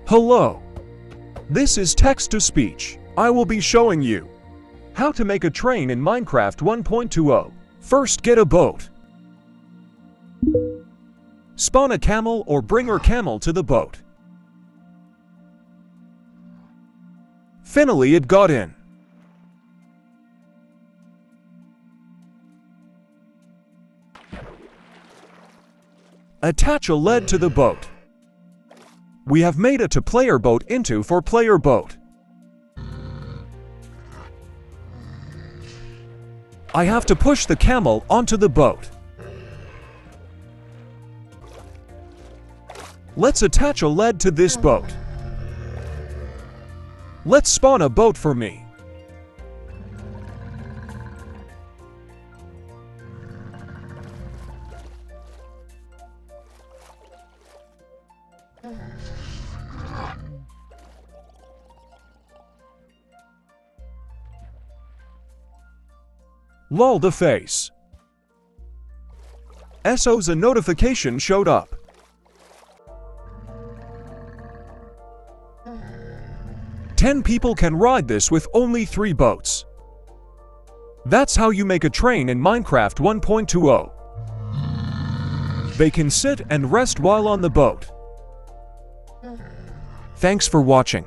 Hello. This is text-to-speech. I will be showing you how to make a train in Minecraft 1.20. First, get a boat. Spawn a camel or bring your camel to the boat. Finally, it got in. Attach a lead to the boat. We have made a to-player boat into for-player boat. I have to push the camel onto the boat. Let's attach a lead to this boat. Let's spawn a boat for me. Lol, the face. SO's a notification showed up. Ten people can ride this with only 3 boats. That's how you make a train in Minecraft 1.20. They can sit and rest while on the boat. Thanks for watching.